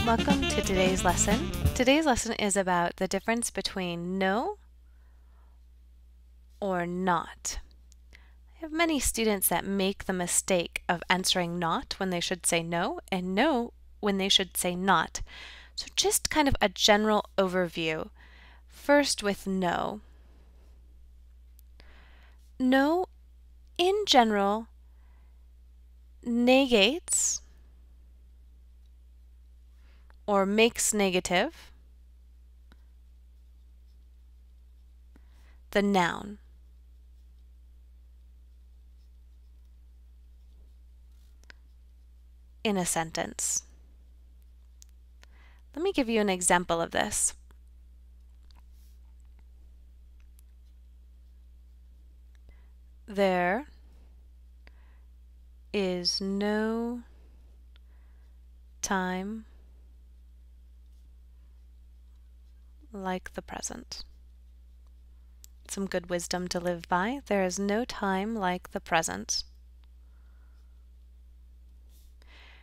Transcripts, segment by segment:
Welcome to today's lesson. Today's lesson is about the difference between no or not. I have many students that make the mistake of answering not when they should say no and no when they should say not. So just kind of a general overview. First with no. No, in general, negates or makes negative the noun. In a sentence. Let me give you an example of this. There is no time like the present. Some good wisdom to live by. There is no time like the present.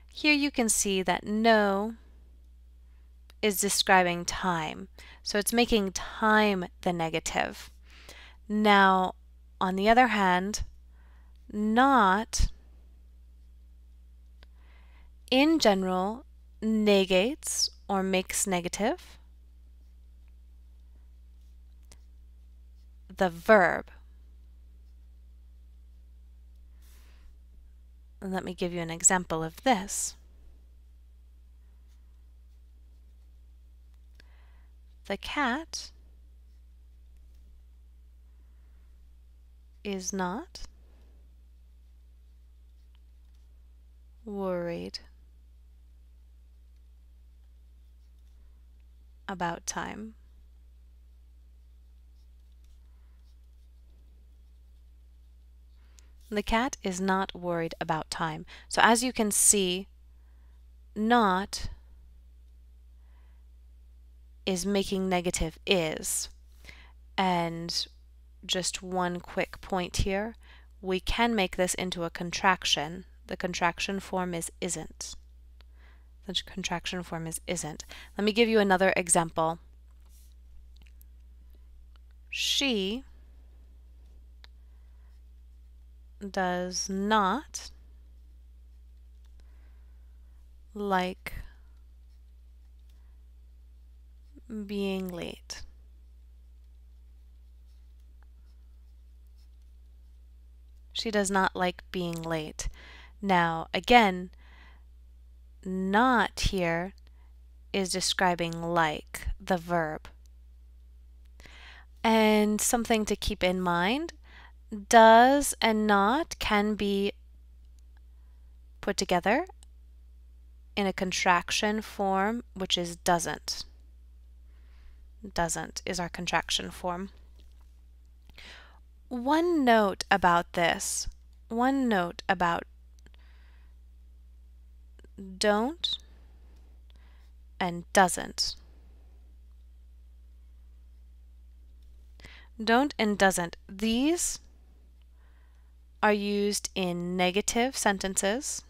Here you can see that no is describing time. So it's making time the negative. Now, on the other hand, not, in general, negates or makes negative the verb. And let me give you an example of this. The cat is not worried about time. The cat is not worried about time. So as you can see, not is making negative is. And just one quick point here, we can make this into a contraction. The contraction form is isn't. The contraction form is isn't. Let me give you another example. She does not like being late. She does not like being late. Now, again, not here is describing like, the verb. And something to keep in mind, does and not can be put together in a contraction form, which is doesn't. Doesn't is our contraction form. One note about this, one note about don't and doesn't. Don't and doesn't. These are used in negative sentences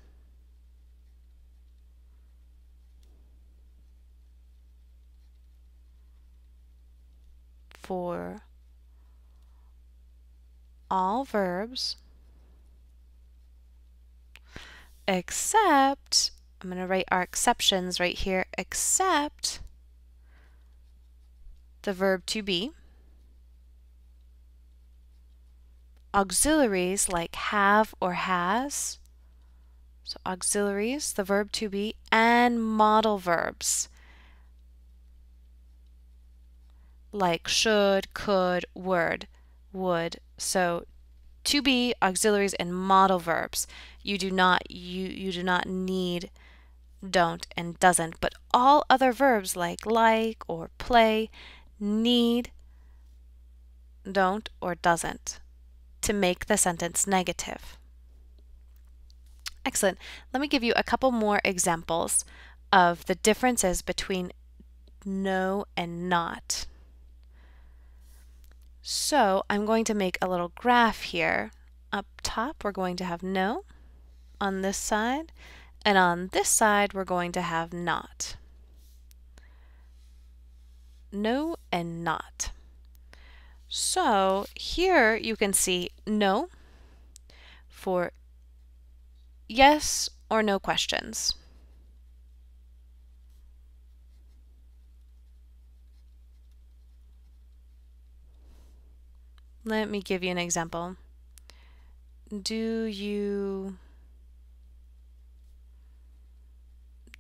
for all verbs except, I'm going to write our exceptions right here, except the verb to be, auxiliaries like have or has, so auxiliaries, the verb to be, and modal verbs like should, could, would. So to be, auxiliaries, and modal verbs. You do not need don't and doesn't, but all other verbs like or play need don't or doesn't to make the sentence negative. Excellent. Let me give you a couple more examples of the differences between no and not. So I'm going to make a little graph here. Up top we're going to have no on this side, and on this side we're going to have not. no and not. So here you can see no for yes or no questions. Let me give you an example. Do you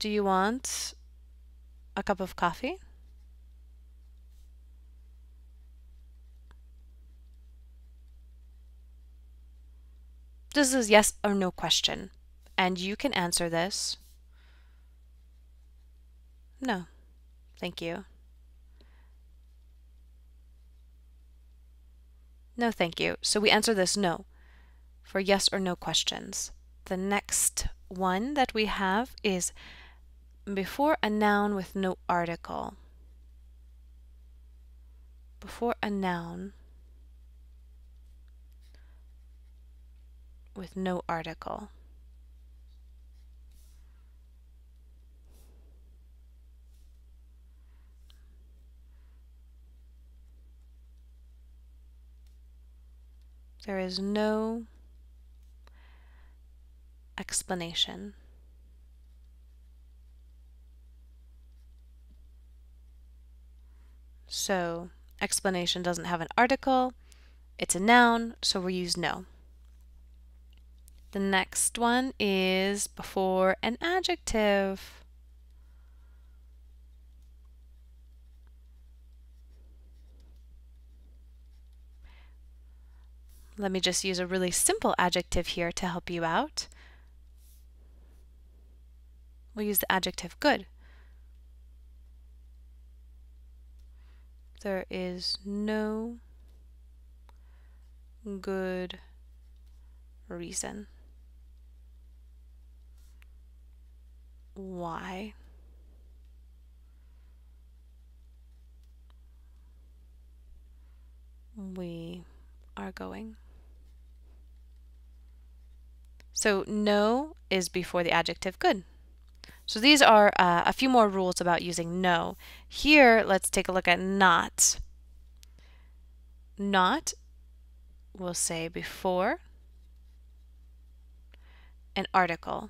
want a cup of coffee? This is yes or no question, and you can answer this. No, thank you. No, thank you. So we answer this no for yes or no questions. The next one that we have is before a noun with no article. Before a noun with no article. There is no explanation. So explanation doesn't have an article. It's a noun, so we use no. The next one is before an adjective. Let me just use a really simple adjective here to help you out. We'll use the adjective good. There is no good reason why we are going. So no is before the adjective good. So these are a few more rules about using no. Here, let's take a look at not. Not, we'll say before an article.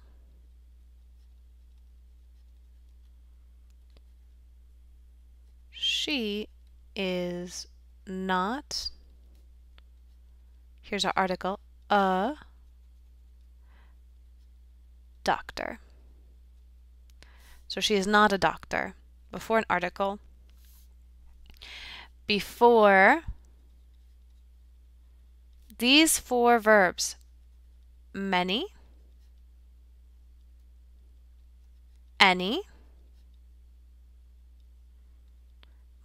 She is not, here's our article, a doctor. So she is not a doctor. Before an article. Before these four verbs, many, any,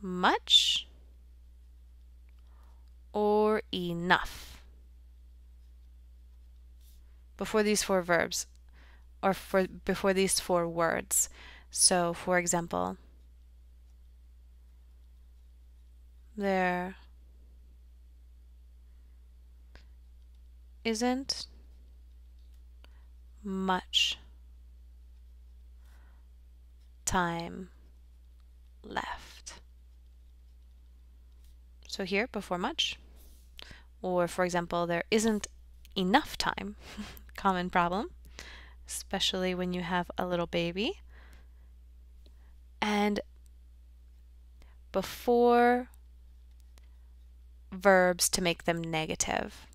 much, or enough. Before these four verbs, or before these four words. So, for example, there isn't much time left. So here, before much. Or, for example, there isn't enough time. Common problem, especially when you have a little baby. And before verbs to make them negative.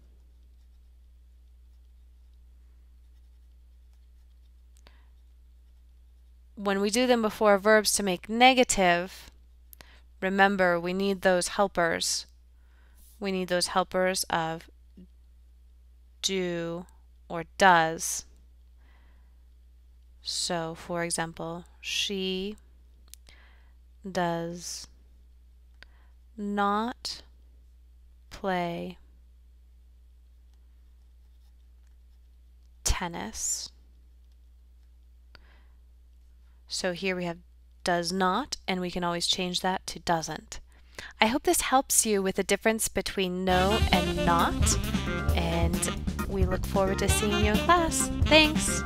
When we do them before verbs to make negative, remember we need those helpers. We need those helpers of do or does. So, for example, she does not play tennis. So here we have does not, and we can always change that to doesn't. I hope this helps you with the difference between no and not, and we look forward to seeing you in class. Thanks!